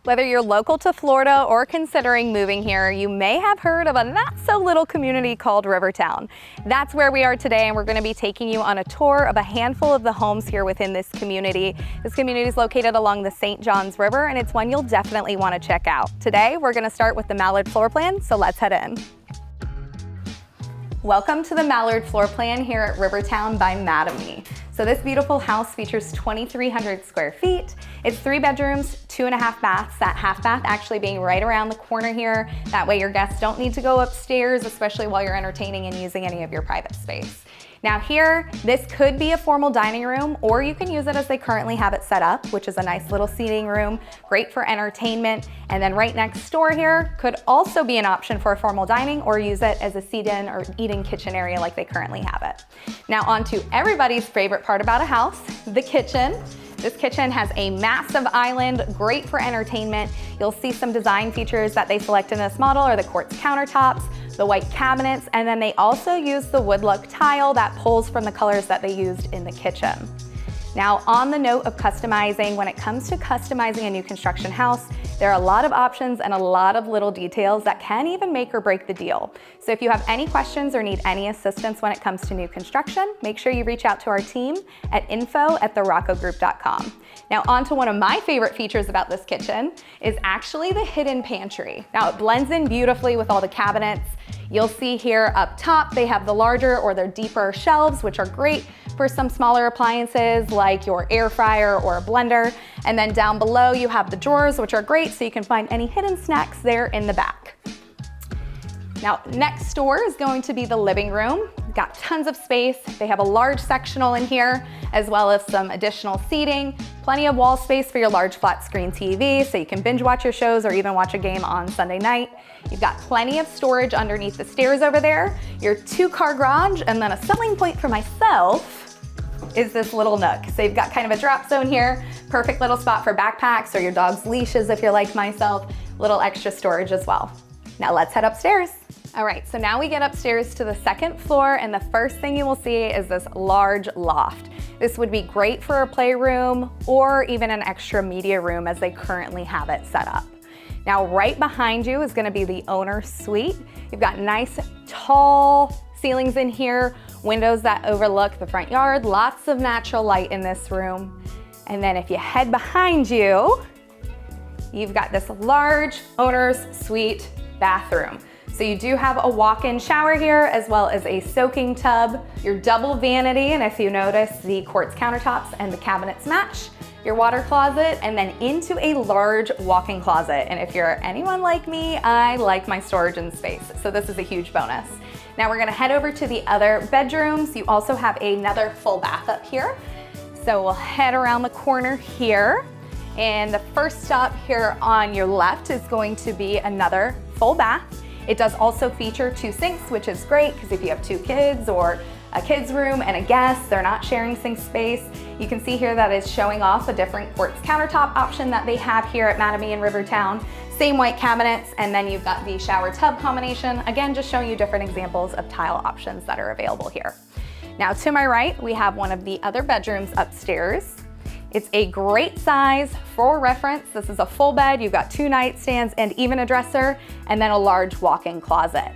Whether you're local to Florida or considering moving here, you may have heard of a not-so-little community called RiverTown. That's where we are today, and we're going to be taking you on a tour of a handful of the homes here within this community. This community is located along the St. Johns River, and it's one you'll definitely want to check out. Today, we're going to start with the Mallard floor plan, so let's head in. Welcome to the Mallard floor plan here at RiverTown by Mattamy. So this beautiful house features 2,300 square feet. It's 3 bedrooms, 2.5 baths, that half bath actually being right around the corner here. That way your guests don't need to go upstairs, especially while you're entertaining and using any of your private space. Now here, this could be a formal dining room, or you can use it as they currently have it set up, which is a nice little seating room, great for entertainment. And then right next door here could also be an option for a formal dining, or use it as a sit-in or eating kitchen area like they currently have it. Now on to everybody's favorite part about a house, the kitchen. This kitchen has a massive island, great for entertainment. You'll see some design features that they select in this model are the quartz countertops, the white cabinets, and then they also use the wood look tile that pulls from the colors that they used in the kitchen. Now, on the note of customizing, when it comes to customizing a new construction house, there are a lot of options and a lot of little details that can even make or break the deal. So if you have any questions or need any assistance when it comes to new construction, make sure you reach out to our team at info@theroccogroup.com. Now, on to one of my favorite features about this kitchen is actually the hidden pantry. Now, it blends in beautifully with all the cabinets. You'll see here up top, they have the larger or their deeper shelves, which are great for some smaller appliances like your air fryer or a blender. And then down below, you have the drawers, which are great, so you can find any hidden snacks there in the back. Now, next door is going to be the living room. Got tons of space. They have a large sectional in here, as well as some additional seating, plenty of wall space for your large flat screen TV, so you can binge watch your shows or even watch a game on Sunday night. You've got plenty of storage underneath the stairs over there, your 2-car garage, and then a selling point for myself is this little nook. So you've got kind of a drop zone here, perfect little spot for backpacks or your dog's leashes if you're like myself, little extra storage as well. Now let's head upstairs. All right, so now we get upstairs to the 2nd floor, and the first thing you will see is this large loft. This would be great for a playroom or even an extra media room as they currently have it set up. Now right behind you is gonna be the owner's suite. You've got nice tall ceilings in here, windows that overlook the front yard, lots of natural light in this room. And then if you head behind you, you've got this large owner's suite bathroom. So you do have a walk-in shower here, as well as a soaking tub, your double vanity, and if you notice, the quartz countertops and the cabinets match, your water closet, and then into a large walk-in closet. And if you're anyone like me, I like my storage and space, so this is a huge bonus. Now we're gonna head over to the other bedrooms. You also have another full bath up here. So we'll head around the corner here. And the first stop here on your left is going to be another full bath. It does also feature 2 sinks, which is great because if you have 2 kids or a kid's room and a guest, they're not sharing sink space. You can see here that it's showing off a different quartz countertop option that they have here at Mattamy and RiverTown. Same white cabinets, and then you've got the shower tub combination. Again, just showing you different examples of tile options that are available here. Now to my right, we have one of the other bedrooms upstairs. It's a great size. For reference, this is a full bed. You've got 2 nightstands and even a dresser, and then a large walk-in closet.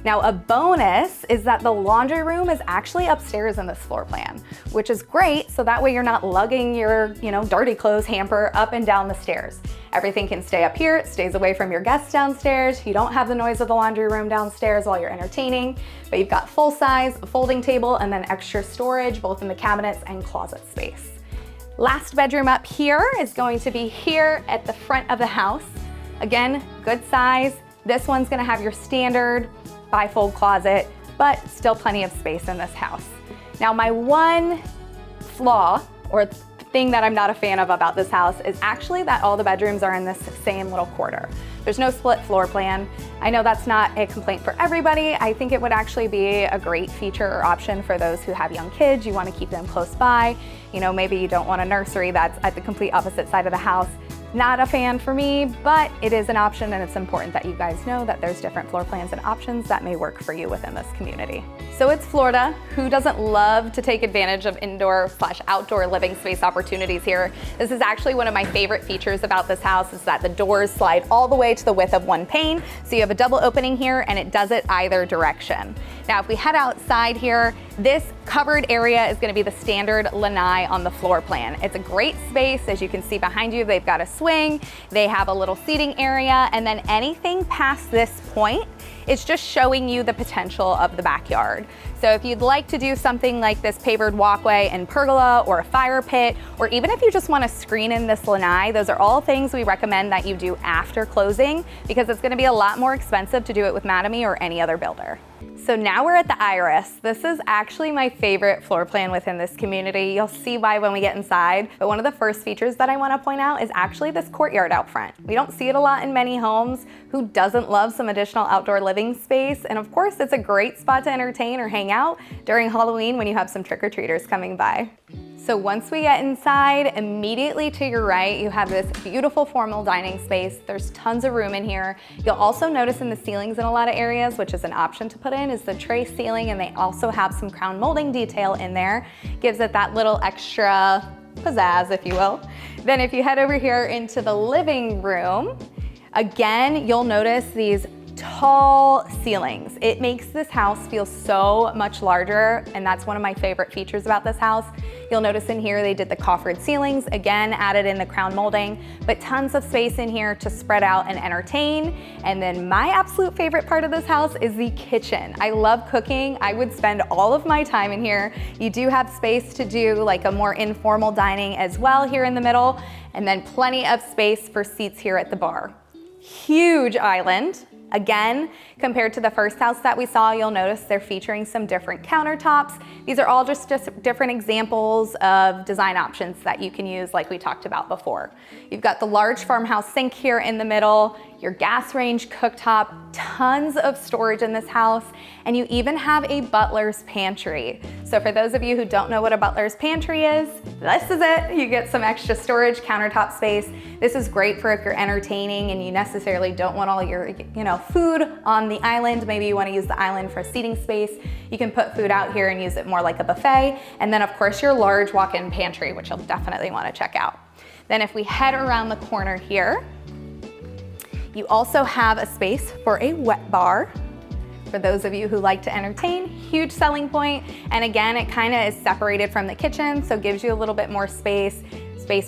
Now, a bonus is that the laundry room is actually upstairs in this floor plan, which is great, so that way you're not lugging your, dirty clothes hamper up and down the stairs. Everything can stay up here. It stays away from your guests downstairs. You don't have the noise of the laundry room downstairs while you're entertaining, but you've got full size, a folding table, and then extra storage, both in the cabinets and closet space. Last bedroom up here is going to be here at the front of the house. Again, good size. This one's gonna have your standard bifold closet, but still plenty of space in this house. Now, my one flaw or thing that I'm not a fan of about this house is actually that all the bedrooms are in this same little quarter. There's no split floor plan. I know that's not a complaint for everybody. I think it would actually be a great feature or option for those who have young kids. You want to keep them close by. Maybe you don't want a nursery that's at the complete opposite side of the house. Not a fan for me, but it is an option, and it's important that you guys know that there's different floor plans and options that may work for you within this community. So it's Florida. Who doesn't love to take advantage of indoor/outdoor living space opportunities here? This is actually one of my favorite features about this house, is that the doors slide all the way to the width of one pane. So you have a double opening here, and it does it either direction. Now, if we head outside here, this covered area is gonna be the standard lanai on the floor plan. It's a great space. As you can see behind you, they've got a swing, they have a little seating area, and then anything past this point, it's just showing you the potential of the backyard. So if you'd like to do something like this pavered walkway and pergola, or a fire pit, or even if you just want to screen in this lanai, those are all things we recommend that you do after closing, because it's going to be a lot more expensive to do it with Mattamy or any other builder. So now we're at the Iris. This is actually my favorite floor plan within this community. You'll see why when we get inside, but one of the first features that I want to point out is actually this courtyard out front. We don't see it a lot in many homes. Who doesn't love some additional outdoor living space? And of course, it's a great spot to entertain or hang out during Halloween when you have some trick-or-treaters coming by. So once we get inside, immediately to your right, you have this beautiful formal dining space. There's tons of room in here. You'll also notice in the ceilings in a lot of areas, which is an option to put in, is the tray ceiling, and they also have some crown molding detail in there. Gives it that little extra pizzazz, if you will. Then if you head over here into the living room, again, you'll notice these tall ceilings. It makes this house feel so much larger, and that's one of my favorite features about this house. You'll notice in here they did the coffered ceilings, again added in the crown molding, but tons of space in here to spread out and entertain. And then my absolute favorite part of this house is the kitchen. I love cooking. I would spend all of my time in here. You do have space to do like a more informal dining as well here in the middle, and then plenty of space for seats here at the bar. Huge island. Again, compared to the first house that we saw, you'll notice they're featuring some different countertops. These are all just different examples of design options that you can use, like we talked about before. You've got the large farmhouse sink here in the middle, your gas range cooktop, tons of storage in this house, and you even have a butler's pantry. So for those of you who don't know what a butler's pantry is, this is it. You get some extra storage, countertop space. This is great for if you're entertaining and you necessarily don't want all your, food on the island. Maybe you want to use the island for seating space. You can put food out here and use it more like a buffet. And then of course your large walk-in pantry, which you'll definitely want to check out. Then if we head around the corner here, you also have a space for a wet bar. For those of you who like to entertain, huge selling point. And again, it kind of is separated from the kitchen, so it gives you a little bit more space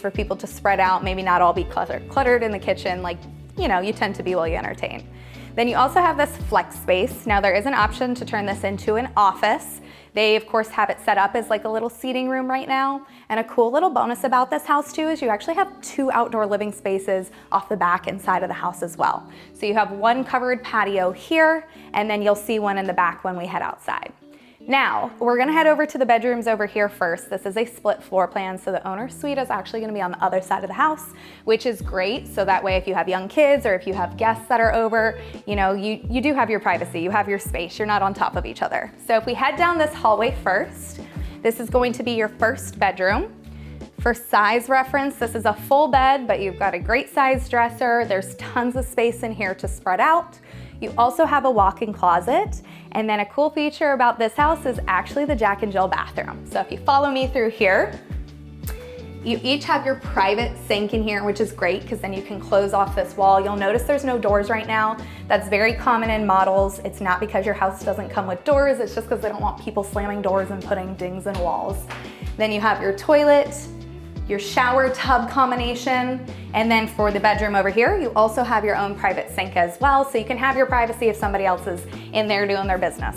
for people to spread out, maybe not all be cluttered in the kitchen like you tend to be while you entertain. Then you also have this flex space. Now there is an option to turn this into an office. They of course have it set up as like a little seating room right now. And a cool little bonus about this house too is you actually have 2 outdoor living spaces off the back inside of the house as well. So you have one covered patio here, and then you'll see one in the back when we head outside. Now, we're gonna head over to the bedrooms over here first. This is a split floor plan, so the owner's suite is actually gonna be on the other side of the house, which is great. So that way, if you have young kids or if you have guests that are over, you do have your privacy, you have your space, you're not on top of each other. So if we head down this hallway first, this is going to be your first bedroom. For size reference, this is a full bed, but you've got a great size dresser. There's tons of space in here to spread out. You also have a walk-in closet. And then a cool feature about this house is actually the Jack and Jill bathroom. So if you follow me through here, you each have your private sink in here, which is great because then you can close off this wall. You'll notice there's no doors right now. That's very common in models. It's not because your house doesn't come with doors, it's just because they don't want people slamming doors and putting dings in walls. Then you have your toilet, your shower tub combination, and then for the bedroom over here, you also have your own private sink as well, so you can have your privacy if somebody else is in there doing their business.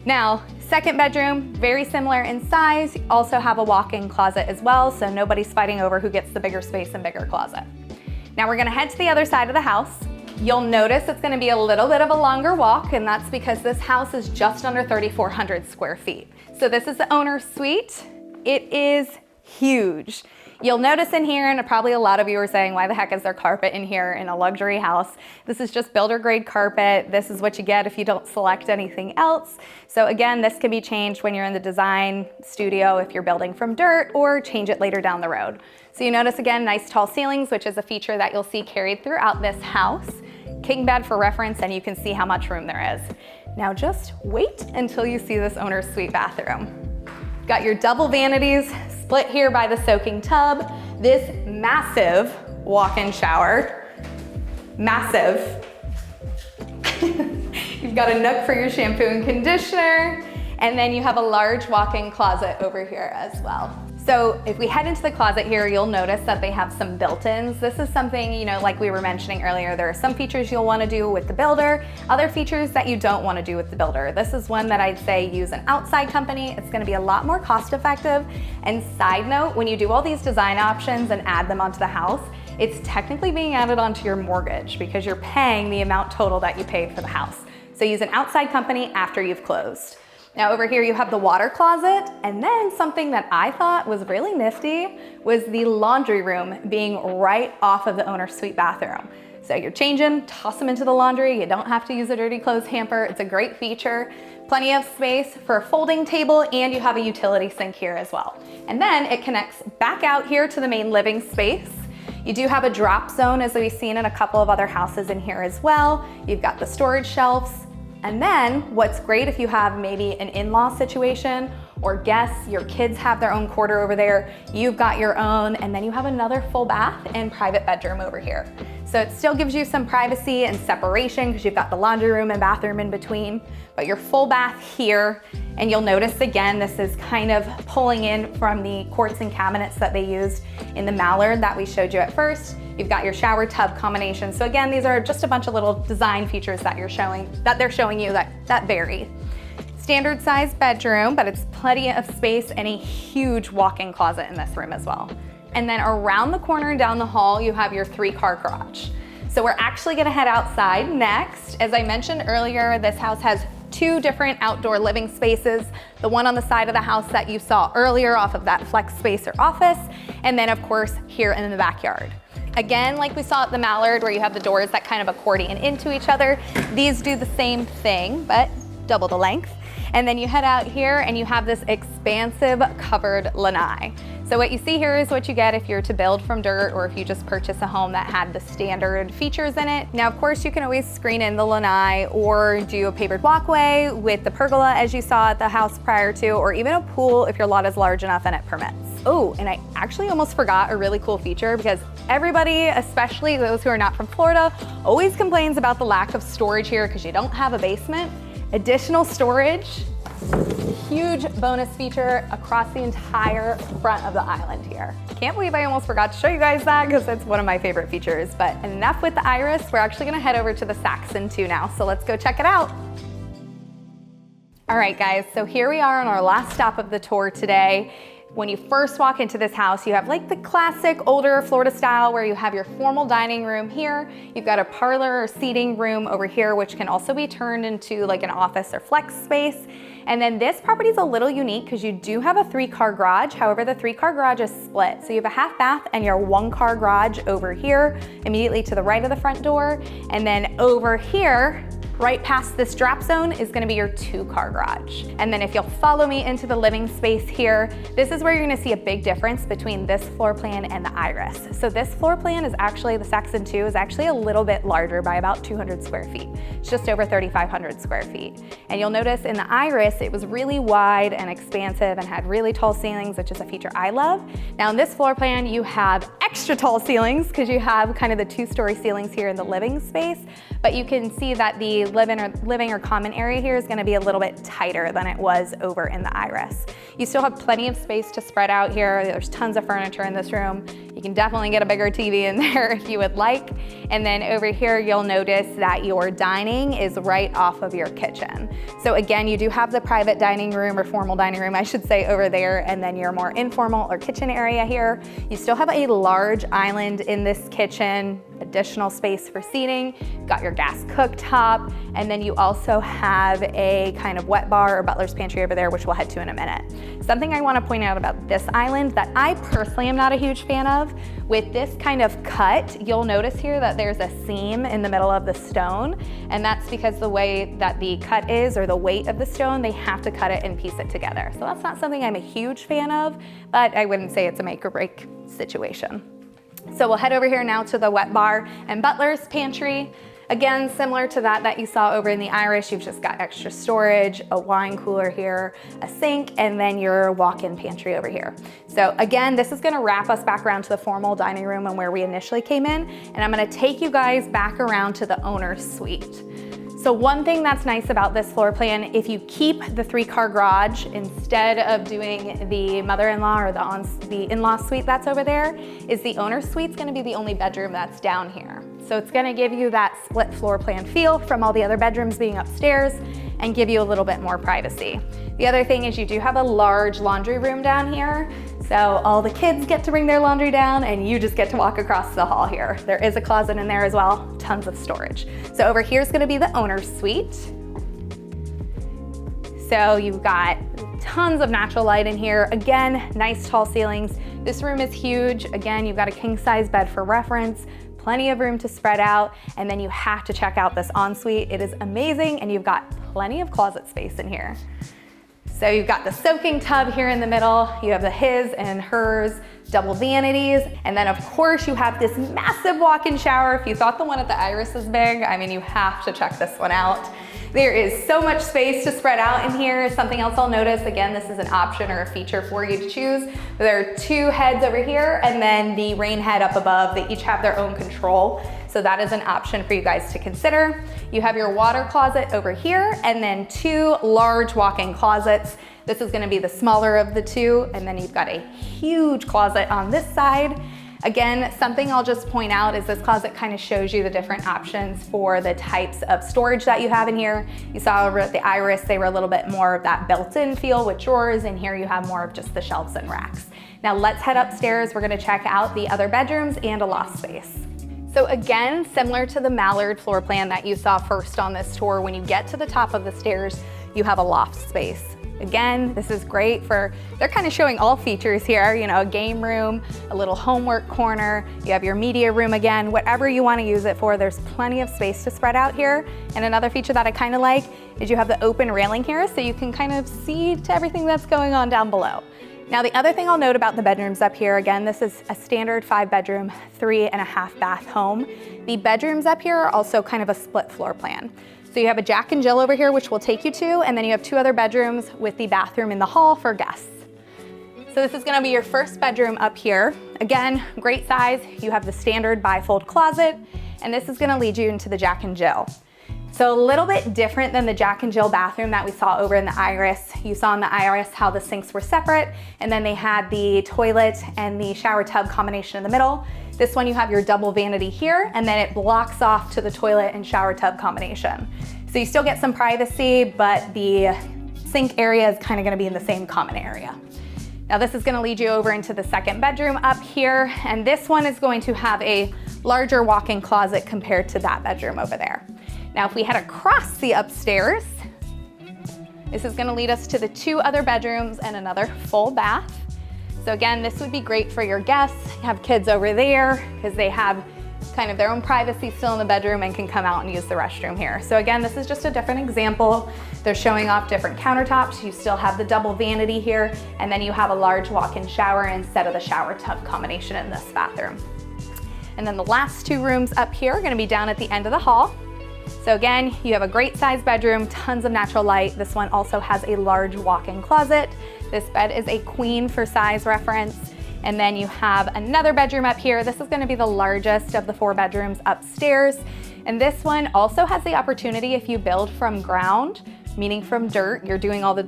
Now, second bedroom, very similar in size. You also have a walk-in closet as well, so nobody's fighting over who gets the bigger space and bigger closet. Now we're gonna head to the other side of the house. You'll notice it's gonna be a little bit of a longer walk, and that's because this house is just under 3,400 square feet. So this is the owner's suite. It is huge. You'll notice in here, and probably a lot of you are saying, why the heck is there carpet in here in a luxury house? This is just builder grade carpet. This is what you get if you don't select anything else. So again, this can be changed when you're in the design studio if you're building from dirt, or change it later down the road. So you notice again, nice tall ceilings, which is a feature that you'll see carried throughout this house. King bed for reference, and you can see how much room there is. Now just wait until you see this owner's suite bathroom. Got your double vanities, split here by the soaking tub, this massive walk-in shower, massive. You've got a nook for your shampoo and conditioner, and then you have a large walk-in closet over here as well. So if we head into the closet here, you'll notice that they have some built-ins. This is something, you know, like we were mentioning earlier, there are some features you'll want to do with the builder, other features that you don't want to do with the builder. This is one that I'd say use an outside company. It's going to be a lot more cost effective. And side note, when you do all these design options and add them onto the house, it's technically being added onto your mortgage because you're paying the amount total that you paid for the house. So use an outside company after you've closed. Now over here you have the water closet, and then something that I thought was really nifty was the laundry room being right off of the owner's suite bathroom. So you're changing, toss them into the laundry, you don't have to use a dirty clothes hamper. It's a great feature. Plenty of space for a folding table, and you have a utility sink here as well. And then it connects back out here to the main living space. You do have a drop zone, as we've seen in a couple of other houses in here as well. You've got the storage shelves. And then what's great if you have maybe an in-law situation or guests, your kids have their own quarter over there, you've got your own, and then you have another full bath and private bedroom over here. So it still gives you some privacy and separation because you've got the laundry room and bathroom in between, but your full bath here, and you'll notice again, this is kind of pulling in from the quartz and cabinets that they used in the Mallard that we showed you at first. You've got your shower tub combination. So again, these are just a bunch of little design features that they're showing you that vary. Standard size bedroom, but it's plenty of space and a huge walk-in closet in this room as well. And then around the corner and down the hall, you have your 3-car garage. So we're actually gonna head outside next. As I mentioned earlier, this house has 2 different outdoor living spaces. The one on the side of the house that you saw earlier off of that flex space or office, and then of course here in the backyard. Again, like we saw at the Mallard where you have the doors that kind of accordion into each other, these do the same thing, but double the length. And then you head out here and you have this expansive covered lanai. So what you see here is what you get if you're to build from dirt or if you just purchase a home that had the standard features in it. Now, of course, you can always screen in the lanai or do a pavered walkway with the pergola as you saw at the house prior to, or even a pool if your lot is large enough and it permits. Oh, and I actually almost forgot a really cool feature because everybody, especially those who are not from Florida, always complains about the lack of storage here because you don't have a basement. Additional storage, huge bonus feature across the entire front of the island here. Can't believe I almost forgot to show you guys that because it's one of my favorite features. But enough with the Iris, we're actually gonna head over to the Sutton II now, so let's go check it out. All right guys, so here we are on our last stop of the tour today. When you first walk into this house, you have like the classic older Florida style where you have your formal dining room here. You've got a parlor or seating room over here, which can also be turned into like an office or flex space. And then this property is a little unique because you do have a 3-car garage. However, the 3-car garage is split. So you have a half bath and your 1-car garage over here, immediately to the right of the front door. And then over here, right past this drop zone is gonna be your 2-car garage. And then if you'll follow me into the living space here, this is where you're gonna see a big difference between this floor plan and the Iris. So this floor plan is actually, the Sutton II is actually a little bit larger by about 200 square feet. It's just over 3,500 square feet. And you'll notice in the Iris, it was really wide and expansive and had really tall ceilings, which is a feature I love. Now in this floor plan, you have extra tall ceilings because you have kind of the 2-story ceilings here in the living space, but you can see that the living or common area here is gonna be a little bit tighter than it was over in the Iris. You still have plenty of space to spread out here. There's tons of furniture in this room. You can definitely get a bigger TV in there if you would like. And then over here, you'll notice that your dining is right off of your kitchen. So again, you do have the private dining room or formal dining room, I should say, over there, and then your more informal or kitchen area here. You still have a large island in this kitchen. additional space for seating. Got your gas cooktop, and then you also have a kind of wet bar or butler's pantry over there, which we'll head to in a minute. Something I want to point out about this island that I personally am not a huge fan of, with this kind of cut, you'll notice here that there's a seam in the middle of the stone, and that's because the way that the cut is, or the weight of the stone, they have to cut it and piece it together. So that's not something I'm a huge fan of, but I wouldn't say it's a make or break situation. So we'll head over here now to the wet bar and butler's pantry. Again, similar to that you saw over in the Iris, you've just got extra storage, a wine cooler here, a sink, and then your walk-in pantry over here. So again, this is gonna wrap us back around to the formal dining room and where we initially came in, and I'm gonna take you guys back around to the owner's suite. So one thing that's nice about this floor plan, if you keep the 3-car garage instead of doing the mother-in-law or the in-law suite that's over there, is the owner's suite's gonna be the only bedroom that's down here. So it's gonna give you that split floor plan feel from all the other bedrooms being upstairs and give you a little bit more privacy. The other thing is you do have a large laundry room down here. So all the kids get to bring their laundry down and you just get to walk across the hall here. There is a closet in there as well, tons of storage. So over here is gonna be the owner's suite. So you've got tons of natural light in here. Again, nice tall ceilings. This room is huge. Again, you've got a king size bed for reference, plenty of room to spread out, and then you have to check out this ensuite. It is amazing, and you've got plenty of closet space in here. So you've got the soaking tub here in the middle, you have the his and hers double vanities, and then of course you have this massive walk-in shower. If you thought the one at the Iris was big, I mean, you have to check this one out. There is so much space to spread out in here. Something else I'll notice, again, this is an option or a feature for you to choose. There are 2 heads over here and then the rain head up above. They each have their own control. So that is an option for you guys to consider. You have your water closet over here and then 2 large walk-in closets. This is gonna be the smaller of the 2, and then you've got a huge closet on this side. Again, something I'll just point out is this closet kind of shows you the different options for the types of storage that you have in here. You saw over at the Iris, they were a little bit more of that built-in feel with drawers, and here you have more of just the shelves and racks. Now let's head upstairs. We're gonna check out the other bedrooms and a loft space. So again, similar to the Mallard floor plan that you saw first on this tour, when you get to the top of the stairs, you have a loft space. Again, this is great for, they're kind of showing all features here, you know, a game room, a little homework corner, you have your media room again, whatever you want to use it for, there's plenty of space to spread out here. And another feature that I kind of like is you have the open railing here so you can kind of see to everything that's going on down below. Now the other thing I'll note about the bedrooms up here, again, this is a standard 5-bedroom, 3.5 bath home. The bedrooms up here are also kind of a split floor plan. So you have a Jack and Jill over here, which we'll take you to, and then you have 2 other bedrooms with the bathroom in the hall for guests. So this is gonna be your first bedroom up here. Again, great size. You have the standard bifold closet, and this is gonna lead you into the Jack and Jill. So a little bit different than the Jack and Jill bathroom that we saw over in the Iris. You saw in the Iris how the sinks were separate, and then they had the toilet and the shower tub combination in the middle. This one you have your double vanity here, and then it blocks off to the toilet and shower tub combination. So you still get some privacy, but the sink area is kind of gonna be in the same common area. Now this is gonna lead you over into the second bedroom up here, and this one is going to have a larger walk-in closet compared to that bedroom over there. Now if we head across the upstairs, this is gonna lead us to the 2 other bedrooms and another full bath. So again, this would be great for your guests. You have kids over there because they have kind of their own privacy still in the bedroom and can come out and use the restroom here. So again, this is just a different example. They're showing off different countertops. You still have the double vanity here, and then you have a large walk-in shower instead of the shower tub combination in this bathroom. And then the last 2 rooms up here are gonna be down at the end of the hall. So again, you have a great size bedroom, tons of natural light. This one also has a large walk-in closet. This bed is a queen for size reference. And then you have another bedroom up here. This is gonna be the largest of the 4 bedrooms upstairs. And this one also has the opportunity, if you build from ground, meaning from dirt, you're doing all the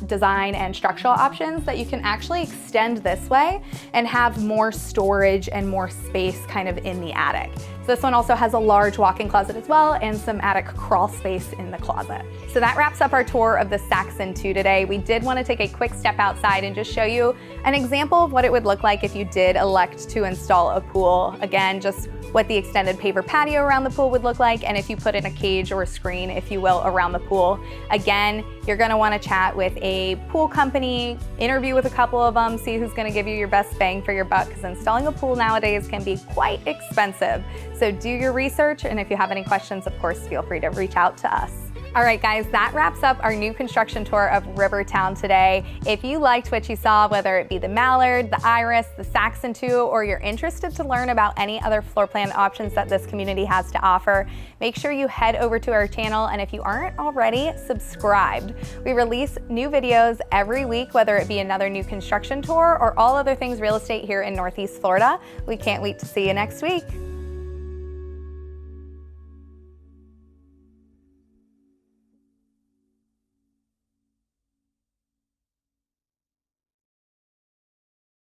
design and structural options, that you can actually extend this way and have more storage and more space kind of in the attic. So this one also has a large walk-in closet as well and some attic crawl space in the closet. So that wraps up our tour of the Sutton II today. We did want to take a quick step outside and just show you an example of what it would look like if you did elect to install a pool. Again, just what the extended paver patio around the pool would look like, and if you put in a cage or a screen, if you will, around the pool. Again, you're gonna wanna chat with a pool company, interview with a couple of them, see who's gonna give you your best bang for your buck, because installing a pool nowadays can be quite expensive. So do your research, and if you have any questions, of course, feel free to reach out to us. All right, guys, that wraps up our new construction tour of RiverTown today. If you liked what you saw, whether it be the Mallard, the Iris, the Sutton II, or you're interested to learn about any other floor plan options that this community has to offer, make sure you head over to our channel, and if you aren't already subscribed. We release new videos every week, whether it be another new construction tour or all other things real estate here in Northeast Florida. We can't wait to see you next week.